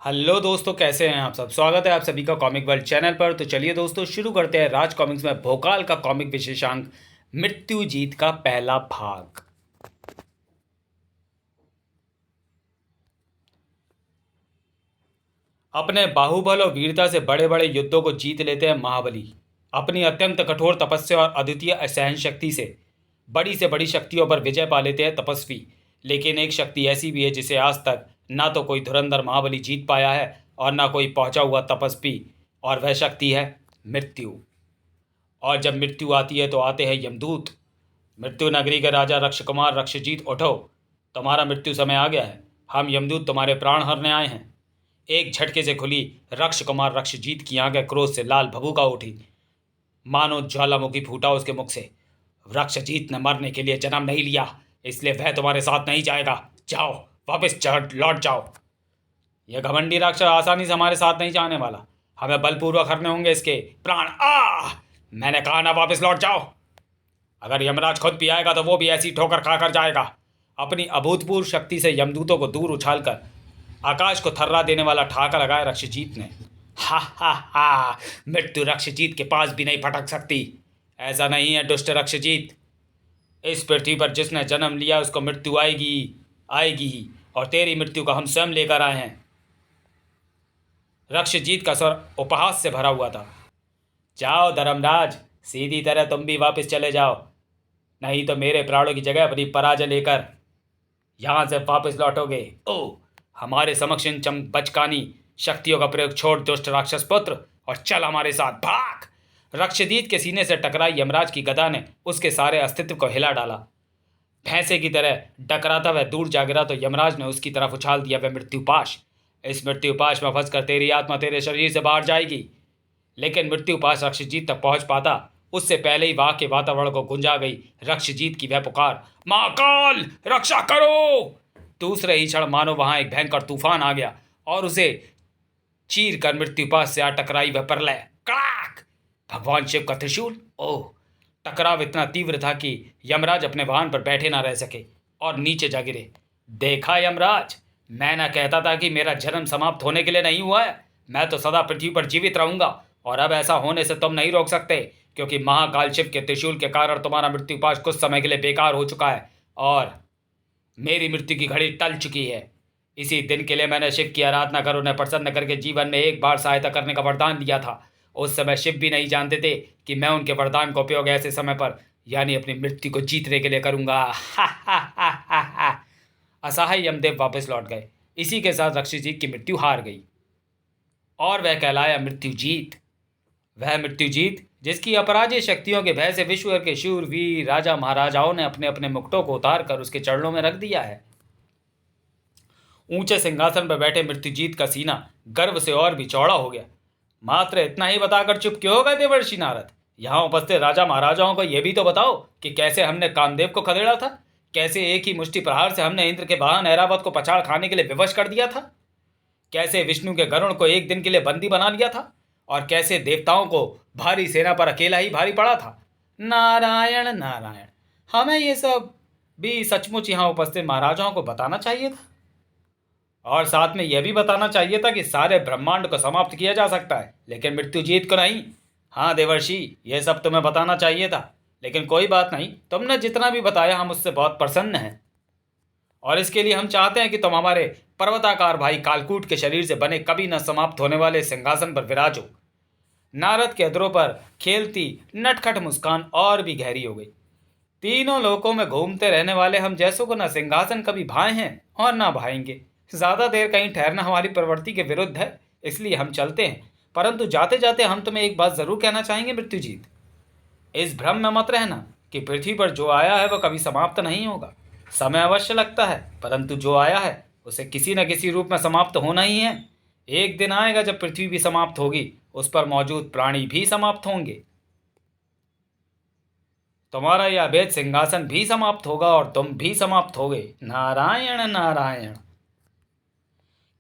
Hello दोस्तों, कैसे हैं आप सब। स्वागत है आप सभी का कॉमिक वर्ल्ड चैनल पर। तो चलिए दोस्तों, शुरू करते हैं राज कॉमिक्स में भोकाल का कॉमिक विशेषांक मृत्यु जीत का पहला भाग। अपने बाहुबल और वीरता से बड़े बड़े युद्धों को जीत लेते हैं महाबली। अपनी अत्यंत कठोर तपस्या और अद्वितीय असहन शक्ति से बड़ी शक्तियों पर विजय पा लेते हैं तपस्वी। लेकिन एक शक्ति ऐसी भी है जिसे आज तक ना तो कोई धुरंधर महाबली जीत पाया है और ना कोई पहुंचा हुआ तपस्वी, और वह शक्ति है मृत्यु। और जब मृत्यु आती है तो आते हैं यमदूत। मृत्यु नगरी के राजा रक्ष कुमार रक्षजीत, उठो, तुम्हारा मृत्यु समय आ गया है। हम यमदूत तुम्हारे प्राण हरने आए हैं। एक झटके से खुली रक्ष कुमार रक्षजीत की आंखें क्रोध से लाल भभूका उठी, मानो ज्वालामुखी फूटा उसके मुख से। रक्षजीत ने मरने के लिए जन्म नहीं लिया, इसलिए वह तुम्हारे साथ नहीं जाएगा। जाओ, वापस लौट जाओ। यह घमंडी राक्षस आसानी से हमारे साथ नहीं जाने वाला। हमें बलपूर्वक हरने होंगे इसके प्राण। मैंने कहा ना, वापस लौट जाओ। अगर यमराज खुद भी आएगा तो वो भी ऐसी ठोकर खाकर जाएगा। अपनी अभूतपूर्व शक्ति से यमदूतों को दूर उछालकर आकाश को थर्रा देने वाला ठाका लगाया रक्षजीत ने। हा, मृत्यु रक्षजीत के पास भी नहीं फटक सकती। ऐसा नहीं है दुष्ट रक्षजीत। इस पृथ्वी पर जिसने जन्म लिया उसको मृत्यु आएगी ही, और तेरी मृत्यु को हम स्वयं लेकर आए हैं। रक्षजीत का स्वर उपहास से भरा हुआ था। जाओ धर्मराज, सीधी तरह तुम भी वापस चले जाओ, नहीं तो मेरे प्राणों की जगह अपनी पराजय लेकर यहाँ से वापस लौटोगे। ओ, हमारे समक्ष इन बचकानी शक्तियों का प्रयोग छोड़ दुष्ट राक्षस पुत्र, और चल हमारे साथ, भाग। रक्षजीत के सीने से टकराई यमराज की गदा ने उसके सारे अस्तित्व को हिला डाला। भैंसे की तरह डकराता वह दूर जा गिरा तो यमराज ने उसकी तरफ उछाल दिया वह मृत्युपाश। इस मृत्युपाश में फंसकर तेरी आत्मा तेरे शरीर से बाहर जाएगी। लेकिन मृत्युपाश रक्षजीत तक पहुंच पाता उससे पहले ही वहां के वातावरण को गुंजा गई रक्षजीत की वह पुकार, महाकाल रक्षा करो। दूसरे ही क्षण मानो वहां एक भयंकर तूफान आ गया और उसे चीर कर मृत्युपाश से आ टकराई वह प्रलय। कड़ाक! भगवान शिव का त्रिशूल। ओह! टकराव इतना तीव्र था कि यमराज अपने वाहन पर बैठे ना रह सके और नीचे जा गिरे। देखा यमराज, मैं ना कहता था कि मेरा जन्म समाप्त होने के लिए नहीं हुआ है। मैं तो सदा पृथ्वी पर जीवित रहूंगा, और अब ऐसा होने से तुम नहीं रोक सकते, क्योंकि महाकाल शिव के त्रिशूल के कारण तुम्हारा मृत्युपाश कुछ समय के लिए बेकार हो चुका है और मेरी मृत्यु की घड़ी टल चुकी है। इसी दिन के लिए मैंने शिव की आराधना कर उन्हें प्रसन्न करके जीवन में एक बार सहायता करने का वरदान लिया था। उस समय शिव भी नहीं जानते थे कि मैं उनके वरदान का उपयोग ऐसे समय पर, यानी अपनी मृत्यु को जीतने के लिए करूंगा। असहाय यमदेव वापस लौट गए। इसी के साथ रक्षजीत की मृत्यु हार गई और वह कहलाया मृत्यु जीत। वह मृत्यु जीत जिसकी अपराजय शक्तियों के भय से विश्व के शूर वीर राजा महाराजाओं ने अपने अपने मुकुटों को उतार कर उसके चरणों में रख दिया है। ऊंचे सिंहासन पर बैठे मृत्युजीत का सीना गर्व से और भी चौड़ा हो गया। मात्र इतना ही बताकर चुप क्यों हो गए देवर्षि नारद? यहाँ उपस्थित राजा महाराजाओं को यह भी तो बताओ कि कैसे हमने कामदेव को खदेड़ा था, कैसे एक ही मुष्टि प्रहार से हमने इंद्र के वाहन ऐरावत को पछाड़ खाने के लिए विवश कर दिया था, कैसे विष्णु के गरुड़ को एक दिन के लिए बंदी बना लिया था, और कैसे देवताओं को भारी सेना पर अकेला ही भारी पड़ा था। नारायण नारायण, हमें ये सब भी सचमुच यहाँ उपस्थित महाराजाओं को बताना चाहिए था, और साथ में यह भी बताना चाहिए था कि सारे ब्रह्मांड को समाप्त किया जा सकता है, लेकिन मृत्युजीत को नहीं। हाँ देवर्षि, यह सब तुम्हें बताना चाहिए था, लेकिन कोई बात नहीं, तुमने जितना भी बताया हम उससे बहुत प्रसन्न हैं, और इसके लिए हम चाहते हैं कि तुम हमारे पर्वताकार भाई कालकूट के शरीर से बने कभी न समाप्त होने वाले सिंहासन पर विराजो। नारद के अधरों पर खेलती नटखट मुस्कान और भी गहरी हो गई। तीनों लोकों में घूमते रहने वाले हम जैसों को न सिंहासन कभी भाए हैं और ना भाएंगे। ज्यादा देर कहीं ठहरना हमारी प्रवृत्ति के विरुद्ध है, इसलिए हम चलते हैं। परंतु जाते जाते हम तुम्हें एक बात जरूर कहना चाहेंगे मृत्युजीत। इस भ्रम में मत रहना कि पृथ्वी पर जो आया है वह कभी समाप्त नहीं होगा। समय अवश्य लगता है, परंतु जो आया है उसे किसी न किसी रूप में समाप्त होना ही है। एक दिन आएगा जब पृथ्वी भी समाप्त होगी, उस पर मौजूद प्राणी भी समाप्त होंगे। तुम्हारा यह अभेद सिंहासन भी समाप्त होगा और तुम भी समाप्त होगे। नारायण नारायण।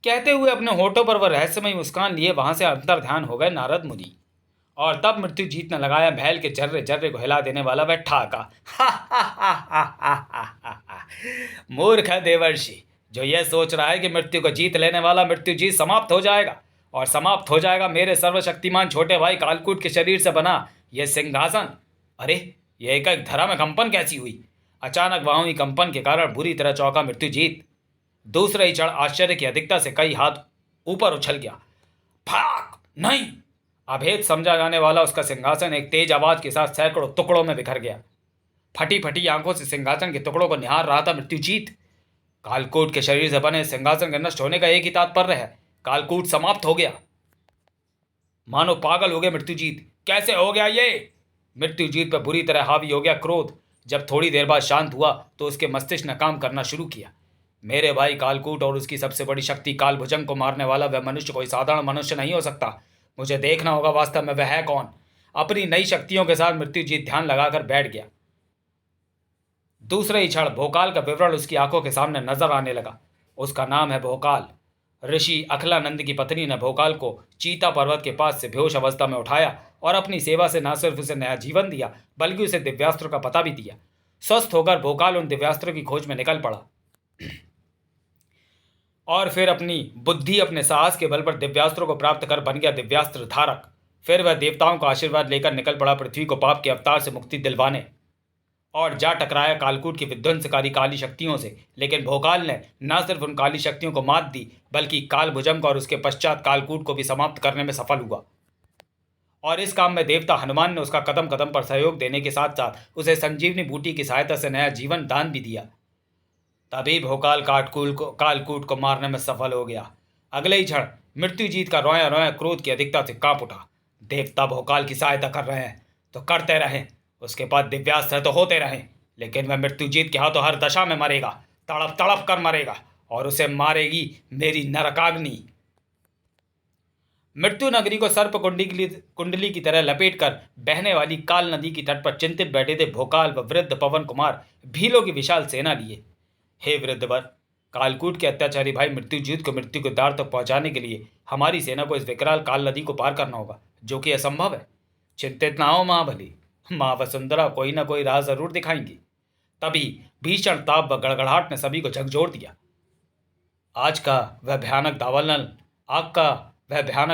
कहते हुए अपने होठों पर वह रहस्यमय मुस्कान लिए वहां से अंतर ध्यान हो गए नारद मुनि, और तब मृत्युजीत ने लगाया महल के जर्रे जर्रे को हिला देने वाला वह ठाका। मूर्ख देवर्षि, जो यह सोच रहा है कि मृत्यु को जीत लेने वाला मृत्यु जीत समाप्त हो जाएगा, और समाप्त हो जाएगा मेरे सर्वशक्तिमान छोटे भाई कालकूट के शरीर से बना यह सिंहासन। अरे, यह एक धरा में कंपन कैसी हुई? अचानक वहां हुई कंपन के कारण बुरी तरह चौंका मृत्युजीत। दूसरा ही क्षण आश्चर्य की अधिकता से कई हाथ ऊपर उछल गया। भाग नहीं! अभेद समझा जाने वाला उसका सिंहासन एक तेज आवाज के साथ सैकड़ों टुकड़ों में बिखर गया। फटी फटी आंखों से सिंहासन के टुकड़ों को निहार रहा था मृत्युजीत। कालकूट के शरीर से बने सिंहासन के नष्ट होने का एक ही तात्पर्य है, कालकूट समाप्त हो गया। मानो पागल हो गया मृत्युजीत। कैसे हो गया ये? मृत्युजीत पर बुरी तरह हावी हो गया क्रोध। जब थोड़ी देर बाद शांत हुआ तो उसके मस्तिष्क ने काम करना शुरू किया। मेरे भाई कालकूट और उसकी सबसे बड़ी शक्ति कालभुजंग को मारने वाला वह मनुष्य कोई साधारण मनुष्य नहीं हो सकता। मुझे देखना होगा वास्तव में वह है कौन। अपनी नई शक्तियों के साथ मृत्युजीत ध्यान लगाकर बैठ गया। दूसरे ही क्षण भोकाल का विवरण उसकी आंखों के सामने नजर आने लगा। उसका नाम है भोकाल। ऋषि अखलानंद की पत्नी ने भोकाल को चीता पर्वत के पास से बेहोश अवस्था में उठाया और अपनी सेवा से न सिर्फ उसे नया जीवन दिया बल्कि उसे दिव्यास्त्र का पता भी दिया। स्वस्थ होकर भोकाल उन दिव्यास्त्रों की खोज में निकल पड़ा और फिर अपनी बुद्धि अपने साहस के बल पर दिव्यास्त्रों को प्राप्त कर बन गया दिव्यास्त्र धारक। फिर वह देवताओं का आशीर्वाद लेकर निकल पड़ा पृथ्वी को पाप के अवतार से मुक्ति दिलवाने, और जा टकराया कालकूट की विध्वंसकारी काली शक्तियों से। लेकिन भोकाल ने न सिर्फ उन काली शक्तियों को मात दी बल्कि कालभुजंग और उसके पश्चात कालकूट को भी समाप्त करने में सफल हुआ। और इस काम में देवता हनुमान ने उसका कदम कदम पर सहयोग देने के साथ साथ उसे संजीवनी बूटी की सहायता से नया जीवन दान भी दिया। तभी भोकाल कालकूट को मारने में सफल हो गया। अगले ही क्षण मृत्युजीत का रोया रोया क्रोध की अधिकता से कांप उठा। देवता भोकाल की सहायता कर रहे हैं तो करते रहें, उसके पास दिव्यास्त्र तो होते रहें, लेकिन वह मृत्युजीत के हाथों हर दशा में मरेगा, तड़प तड़प कर मरेगा, और उसे मारेगी मेरी नरकाग्नि। मृत्यु नगरी को सर्प कुंडली की तरह लपेटकर बहने वाली काल नदी की तट पर चिंतित बैठे थे भोकाल व वृद्ध पवन कुमार भीलों की विशाल सेना लिए। हे वृद्धवर, कालकूट के अत्याचारी भाई मृत्युजीत को मृत्यु के द्वार तक पहुंचाने के लिए हमारी सेना को इस विकराल काल नदी को पार करना होगा, जो कि असंभव है। चिंतित ना हो महाबली, माँ वसुंधरा कोई ना कोई राह जरूर दिखाएंगी। तभी भीषण ताप व गड़गड़ाहट ने सभी को झकझोर दिया। आग का वह भयानक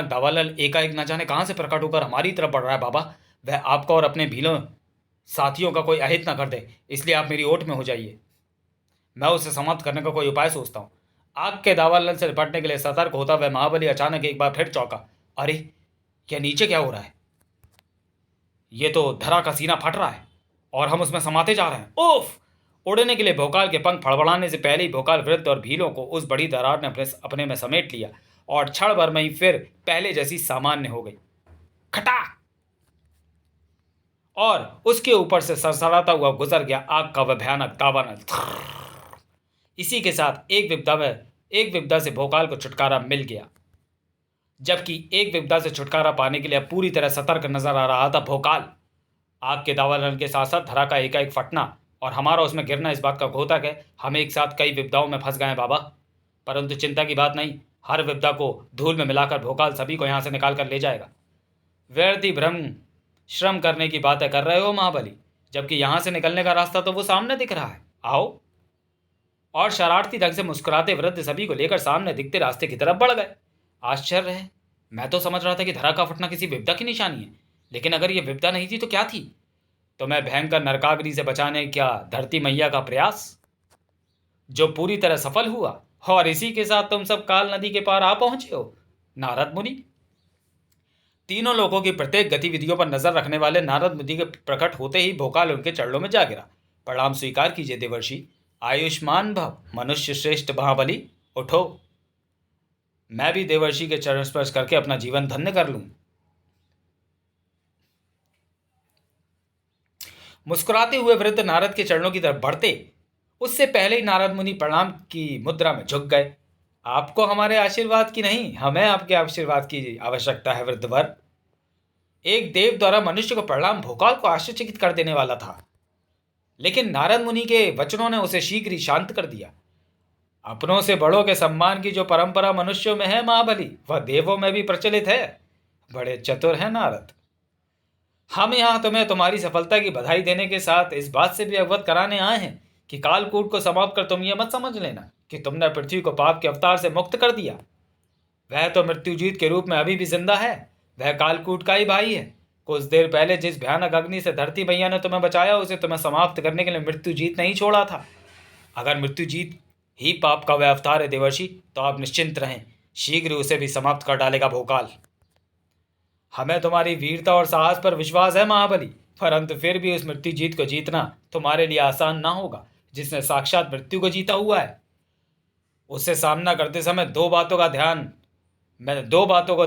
दावानल एकाएक न जाने कहां से प्रकट होकर हमारी तरफ बढ़ रहा है। बाबा, वह आपका और अपने भीलों साथियों का कोई अहित न कर दे, इसलिए आप मेरी ओट में हो जाइए। मैं उसे समाप्त करने का कोई उपाय सोचता हूँ। आग के दावानल से निपटने के लिए सतर्क होता हुआ महाबली अचानक एक बार फिर चौंका। अरे, क्या नीचे क्या हो रहा है? ये तो धरा का सीना फट रहा है और हम उसमें समाते जा रहे हैं। ओफ! उड़ने के लिए भोकाल के पंख फड़फड़ाने से पहले ही भोकाल वृद्ध और भीलों को उस बड़ी दरार ने अपने में समेट लिया और क्षण भर में ही फिर पहले जैसी सामान्य हो गई। खटा! और उसके ऊपर से सरसराता हुआ गुजर गया आग का वह भयानक दावानल। इसी के साथ एक विपदा से भोकाल को छुटकारा मिल गया, जबकि एक विपदा से छुटकारा पाने के लिए पूरी तरह सतर्क नजर आ रहा था भोकाल। आग के दावानल के साथ साथ धरा का एकाएक फटना और हमारा उसमें गिरना इस बात का घोतक है हम एक साथ कई विपदाओं में फंस गए हैं बाबा। परंतु चिंता की बात नहीं, हर विपदा को धूल में मिलाकर भोकाल सभी को यहाँ से निकाल कर ले जाएगा। व्यर्थी भ्रम श्रम करने की बातें कर रहे हो महाबली, जबकि यहाँ से निकलने का रास्ता तो वो सामने दिख रहा है। आओ। और शरारती ढंग से मुस्कुराते वृद्ध सभी को लेकर सामने दिखते रास्ते की तरफ बढ़ गए। आश्चर्य है, मैं तो समझ रहा था कि धरा का फटना किसी विपदा की निशानी है, लेकिन अगर यह विपदा नहीं थी तो क्या थी? तो मैं भयंकर नरकाग्नि से बचाने क्या धरती मैया का प्रयास, जो पूरी तरह सफल हुआ, और इसी के साथ तुम सब काल नदी के पार आ पहुंचे हो। नारद मुनि, तीनों लोगों की प्रत्येक गतिविधियों पर नजर रखने वाले नारद मुनि के प्रकट होते ही भोकाल उनके चरणों में जा गिरा। प्रणाम स्वीकार कीजिए देवर्षि। आयुष्मान भव मनुष्य श्रेष्ठ महाबली, उठो। मैं भी देवर्षि के चरण स्पर्श करके अपना जीवन धन्य कर लूं। मुस्कुराते हुए वृद्ध नारद के चरणों की तरफ बढ़ते उससे पहले ही नारद मुनि प्रणाम की मुद्रा में झुक गए। आपको हमारे आशीर्वाद की नहीं, हमें आपके आशीर्वाद की आवश्यकता है वृद्धवर। एक देव द्वारा मनुष्य को प्रणाम भोकाल को आश्चर्यचकित कर देने वाला था, लेकिन नारद मुनि के वचनों ने उसे शीघ्र ही शांत कर दिया। अपनों से बड़ों के सम्मान की जो परंपरा मनुष्यों में है महाबली, वह देवों में भी प्रचलित है। बड़े चतुर हैं नारद। हम यहाँ तुम्हें तुम्हारी सफलता की बधाई देने के साथ इस बात से भी अवगत कराने आए हैं कि कालकूट को समाप्त कर तुम यह मत समझ लेना कि तुमने पृथ्वी को पाप के अवतार से मुक्त कर दिया। वह तो मृत्युजीत के रूप में अभी भी जिंदा है। वह कालकूट का ही भाई है। कुछ देर पहले जिस भयानक अग्नि से धरती मैया ने तुम्हें बचाया, उसे तुम्हें समाप्त करने के लिए मृत्युजीत नहीं छोड़ा था। अगर मृत्युजीत ही पाप का वह अवतार है देवर्षि, तो आप निश्चिंत रहें, शीघ्र उसे भी समाप्त कर डालेगा भोकाल। हमें तुम्हारी वीरता और साहस पर विश्वास है महाबली, परंतु फिर भी उस मृत्युजीत को जीतना तुम्हारे लिए आसान ना होगा, जिसने साक्षात मृत्यु को जीता हुआ है। उससे सामना करते समय दो बातों को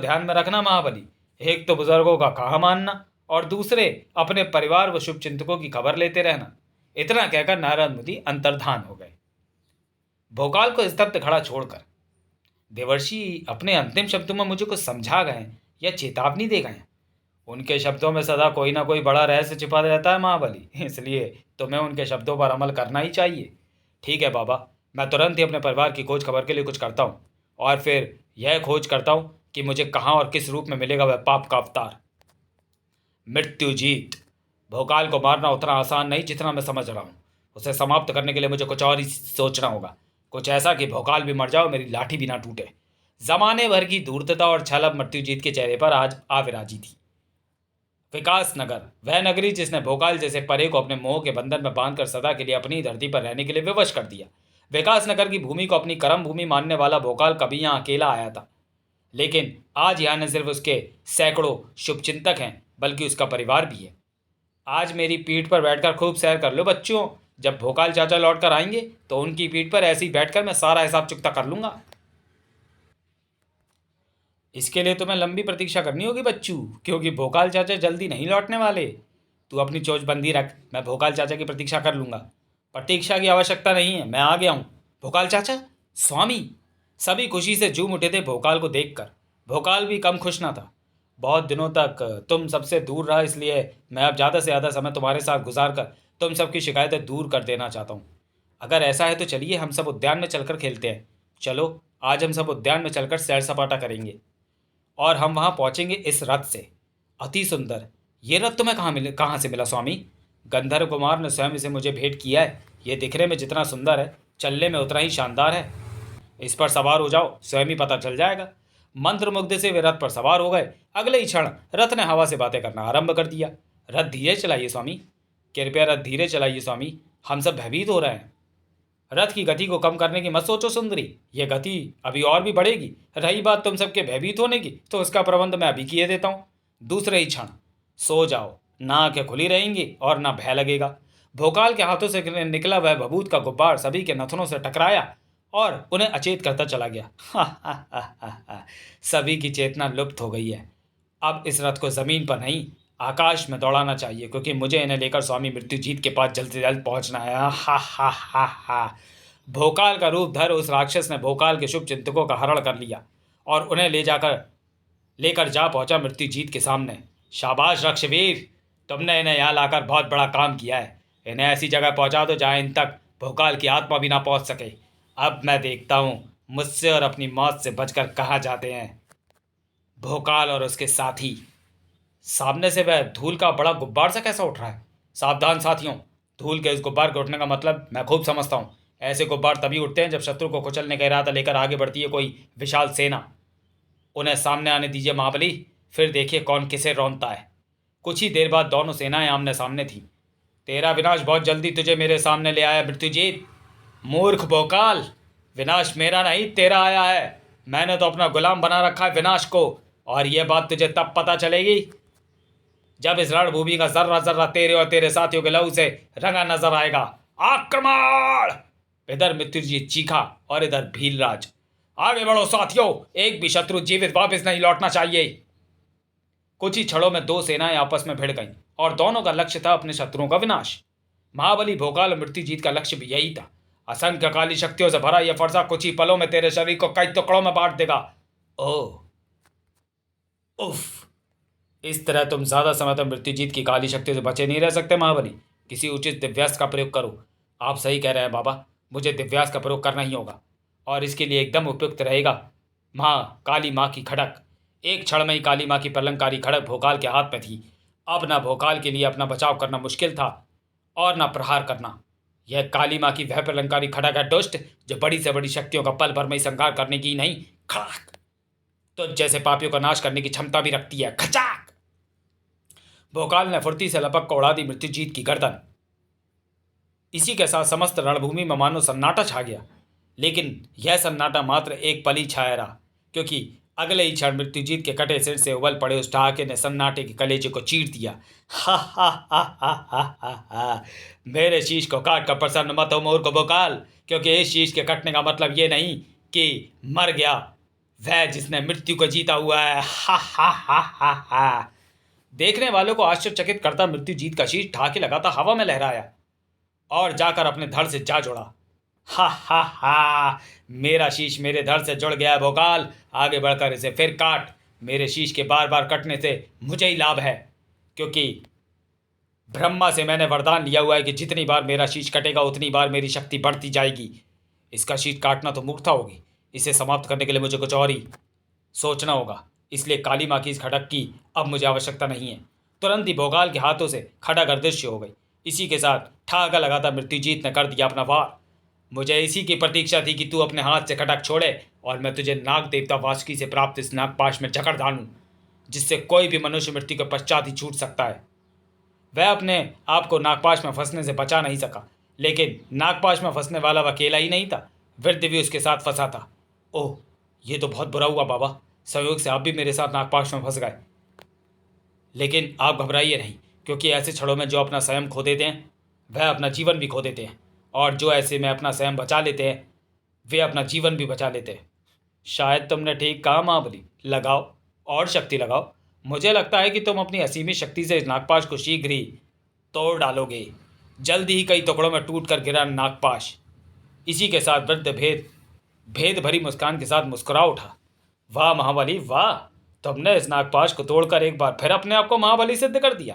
ध्यान में रखना महाबली। एक तो बुजुर्गों का कहा मानना, और दूसरे अपने परिवार व शुभचिंतकों की खबर लेते रहना। इतना कहकर नारद मुनि अंतर्धान हो गए। भोकाल को स्तब्ध खड़ा छोड़कर देवर्षि अपने अंतिम शब्दों में मुझे कुछ समझा गए या चेतावनी दे गए। उनके शब्दों में सदा कोई ना कोई बड़ा रहस्य छिपा रहता है महाबली, इसलिए तुम्हें उनके शब्दों पर अमल करना ही चाहिए। ठीक है बाबा, मैं तुरंत ही अपने परिवार की खोज खबर के लिए कुछ करता हूँ, और फिर यह खोज करता हूँ कि मुझे कहाँ और किस रूप में मिलेगा वह पाप का अवतार। मृत्युजीत, भोकाल को मारना उतना आसान नहीं जितना मैं समझ रहा हूँ। उसे समाप्त करने के लिए मुझे कुछ और ही सोचना होगा, कुछ ऐसा कि भोकाल भी मर जाए और मेरी लाठी भी ना टूटे। जमाने भर की धूर्तता और छल अब मृत्युजीत के चेहरे पर आज आ विराजी थी। विकास नगर, वह नगरी जिसने भोकाल जैसे परे को अपने मोह के बंधन में बांधकर सदा के लिए अपनी धरती पर रहने के लिए विवश कर दिया। विकास नगर की भूमि को अपनी कर्म भूमि मानने वाला भोकाल कभी यहाँ अकेला आया था, लेकिन आज यहाँ न सिर्फ उसके सैकड़ों शुभचिंतक हैं, बल्कि उसका परिवार भी है। आज मेरी पीठ पर बैठकर खूब सैर कर लो बच्चों। जब भोकाल चाचा लौट कर आएंगे तो उनकी पीठ पर ऐसे ही बैठकर मैं सारा हिसाब चुकता कर लूंगा। इसके लिए तुम्हें लंबी प्रतीक्षा करनी होगी बच्चू, क्योंकि भोकाल चाचा जल्दी नहीं लौटने वाले। तू अपनी चोचबंदी रख, मैं भोकाल चाचा की प्रतीक्षा कर लूंगा। प्रतीक्षा की आवश्यकता नहीं है, मैं आ गया हूँ। भोकाल चाचा, स्वामी। सभी खुशी से झूम उठे थे भोकाल को देखकर। भोकाल भी कम खुश ना था। बहुत दिनों तक तुम सबसे दूर रहा, इसलिए मैं अब ज़्यादा से ज़्यादा समय तुम्हारे साथ गुजार कर तुम सबकी शिकायतें दूर कर देना चाहता हूँ। अगर ऐसा है तो चलिए हम सब उद्यान में चलकर खेलते हैं। चलो, आज हम सब उद्यान में चलकर सैर सपाटा करेंगे, और हम वहाँ पहुँचेंगे इस रथ से। अति सुंदर। ये रथ तुम्हें कहाँ से मिला स्वामी? गंधर्व कुमार ने स्वयं इसे मुझे भेंट किया है। ये दिखने में जितना सुंदर है, चलने में उतना ही शानदार है। इस पर सवार हो जाओ, स्वयं ही पता चल जाएगा। मंत्रमुग्ध से वे रथ पर सवार हो गए। अगले ही क्षण रथ ने हवा से बातें करना आरंभ कर दिया। रथ धीरे चलाइए स्वामी, कृपया रथ धीरे चलाइए स्वामी, हम सब भयभीत हो रहे हैं। रथ की गति को कम करने की मत सोचो सुंदरी, यह गति अभी और भी बढ़ेगी। रही बात तुम सबके भयभीत होने की, तो उसका प्रबंध मैं अभी किए देता हूँ। दूसरे ही क्षण सो जाओ, ना आंखें खुली रहेंगी और ना भय लगेगा। भोकाल के हाथों से निकला वह भभूत का गुब्बार सभी के नथनों से टकराया और उन्हें अचेत करता चला गया। सभी की चेतना लुप्त हो गई है। अब इस रथ को जमीन पर नहीं, आकाश में दौड़ाना चाहिए, क्योंकि मुझे इन्हें लेकर स्वामी मृत्युजीत के पास जल्द से जल्द पहुंचना है। हा हा हा हा। भोकाल का रूप धर उस राक्षस ने भोकाल के शुभ चिंतकों का हरण कर लिया और उन्हें लेकर जा पहुंचा मृत्युजीत के सामने। शाबाश रक्षवीर, तुमने इन्हें यहाँ लाकर बहुत बड़ा काम किया है। इन्हें ऐसी जगह पहुंचा दो जहाँ इन तक भोकाल की आत्मा भी ना पहुंच सके। अब मैं देखता हूँ मुझसे और अपनी मौत से बचकर कहाँ जाते हैं भोकाल और उसके साथी। सामने से वह धूल का बड़ा गुब्बार सा कैसा उठ रहा है? सावधान साथियों, धूल के इस गुब्बार के उठने का मतलब मैं खूब समझता हूँ। ऐसे गुब्बार तभी उठते हैं जब शत्रु को कुचलने का इरादा लेकर आगे बढ़ती है कोई विशाल सेना। उन्हें सामने आने दीजिए महाबली, फिर देखिए कौन किसे रौंदता है। कुछ ही देर बाद दोनों सेनाएं आमने सामने थीं। तेरा विनाश बहुत जल्दी तुझे मेरे सामने ले आया मृत्युजीत। मूर्ख भोकाल, विनाश मेरा नहीं तेरा आया है। मैंने तो अपना गुलाम बना रखा है विनाश को, और यह बात तुझे तब पता चलेगी जब इस रणभूमि का जर्रा जर्रा तेरे और तेरे साथियों के लहू से रंगा नजर आएगा। आक्रमण! इधर मृत्युजीत चीखा और इधर भीलराज। आगे बढ़ो साथियों, एक भी शत्रु जीवित वापस नहीं लौटना चाहिए। कुछ ही क्षणों में दो सेनाएं आपस में भिड़ गईं और दोनों का लक्ष्य था अपने शत्रुओं का विनाश। महाबली भोकाल और मृत्युजीत का लक्ष्य भी यही था। असंख्य काली शक्तियों से भरा यह फरसा कुछ ही पलों में तेरे शरीर को कई टुकड़ों में बांट देगा। ओह, उफ! इस तरह तुम ज्यादा समय तक मृत्युजीत की काली शक्तियों से बचे नहीं रह सकते महाबली। किसी उचित दिव्यास्त्र का प्रयोग करो। आप सही कह रहे हैं बाबा, मुझे दिव्यास्त्र का प्रयोग करना ही होगा, और इसके लिए एकदम उपयुक्त रहेगा काली माँ की खड़क। एक क्षण में ही काली माँ की प्रलंकारी खड़क भोकाल के हाथ में थी। अब ना भोकाल के लिए अपना बचाव करना मुश्किल था और ना प्रहार करना। यह काली माँ की वह प्रलंकारी खड़ग है दुष्ट, जो बड़ी से बड़ी शक्तियों का पल भर में ही संहार करने की नहीं, खड़ाक तो जैसे पापियों का नाश करने की क्षमता भी रखती है। खचाक! भोकाल ने फुर्ती से लपक को उड़ा दी मृत्युजीत की गर्दन। इसी के साथ समस्त रणभूमि में मानो सन्नाटा छा गया, लेकिन यह सन्नाटा मात्र एक पल ही छाया रहा, क्योंकि अगले ही क्षण मृत्युजीत के कटे सिर से उबल पड़े उस ठहाके ने सन्नाटे के कलेजे को चीर दिया। हा हा हा हा हा हा हा। मेरे शीश को काट कर प्रसन्न मत हो मूर्ख भोकाल, क्योंकि इस शीश के कटने का मतलब ये नहीं कि मर गया वह जिसने मृत्यु को जीता हुआ है। हा हा हा हा हा। देखने वालों को आश्चर्यचकित करता मृत्युजीत का शीश ठहाके लगाता हवा में लहराया और जाकर अपने धड़ से जा जुड़ा। हा हा हा। मेरा शीश मेरे धड़ से जुड़ गया है भोकाल, आगे बढ़कर इसे फिर काट। मेरे शीश के बार बार कटने से मुझे ही लाभ है, क्योंकि ब्रह्मा से मैंने वरदान लिया हुआ है कि जितनी बार मेरा शीश कटेगा उतनी बार मेरी शक्ति बढ़ती जाएगी। इसका शीश काटना तो मूर्खता होगी, इसे समाप्त करने के लिए मुझे कुछ और ही सोचना होगा। इसलिए काली माँ की इस खड़ग की अब मुझे आवश्यकता नहीं है। तुरंत ही भोकाल के हाथों से खड़ग अदृश्य हो गई। इसी के साथ ठहाका लगाता मृत्युजीत ने कर दिया अपना वार। मुझे इसी की प्रतीक्षा थी कि तू अपने हाथ से खड़ग छोड़े और मैं तुझे नाग देवता वासुकी से प्राप्त इस नागपाश में जकड़ डालूं, जिससे कोई भी मनुष्य मृत्यु के पश्चात ही छूट सकता है। वह अपने आप को नागपाश में फंसने से बचा नहीं सका, लेकिन नागपाश में फंसने वाला वह अकेला ही नहीं था, वृद्ध भी उसके साथ फंसा था। ओह, ये तो बहुत बुरा हुआ बाबा, संयोग से आप भी मेरे साथ नागपाश में फंस गए। लेकिन आप घबराइए नहीं, क्योंकि ऐसे क्षणों में जो अपना संयम खो देते हैं वह अपना जीवन भी खो देते हैं, और जो ऐसे में अपना संयम बचा लेते हैं वे अपना जीवन भी बचा लेते हैं। शायद तुमने ठीक कहा महाबली, लगाओ और शक्ति लगाओ। मुझे लगता है कि तुम अपनी असीमित शक्ति से इस नागपाश को शीघ्र ही तोड़ डालोगे। जल्दी ही कई टुकड़ों में टूट कर गिरा नागपाश। इसी के साथ वृद्ध भेद भरी मुस्कान के साथ मुस्कुरा उठा। वाह महाबली वाह, तुमने इस नागपाश को तोड़कर एक बार फिर अपने आप को महाबली सिद्ध कर दिया।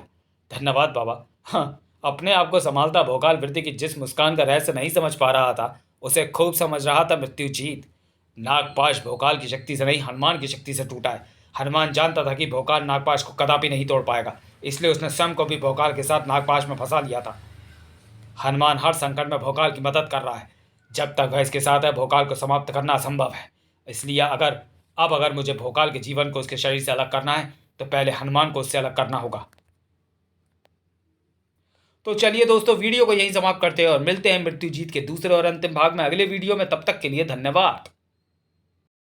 धन्यवाद बाबा। हाँ, अपने आप को संभालता भोकाल वृद्धि की जिस मुस्कान का रहस्य नहीं समझ पा रहा था, उसे खूब समझ रहा था मृत्युजीत। नागपाश भोकाल की शक्ति से नहीं, हनुमान की शक्ति से टूटा है। हनुमान जानता था कि भोकाल नागपाश को कदापि नहीं तोड़ पाएगा, इसलिए उसने स्वयं को भी भोकाल के साथ नागपाश में फंसा लिया था। हनुमान हर संकट में भोकाल की मदद कर रहा है। जब तक वह इसके साथ है, भोकाल को समाप्त करना असंभव है। इसलिए अगर मुझे भोकाल के जीवन को उसके शरीर से अलग करना है, तो पहले हनुमान को उससे अलग करना होगा। तो चलिए दोस्तों, वीडियो को यहीं समाप्त करते हैं और मिलते हैं मृत्युजीत के दूसरे और अंतिम भाग में अगले वीडियो में। तब तक के लिए धन्यवाद।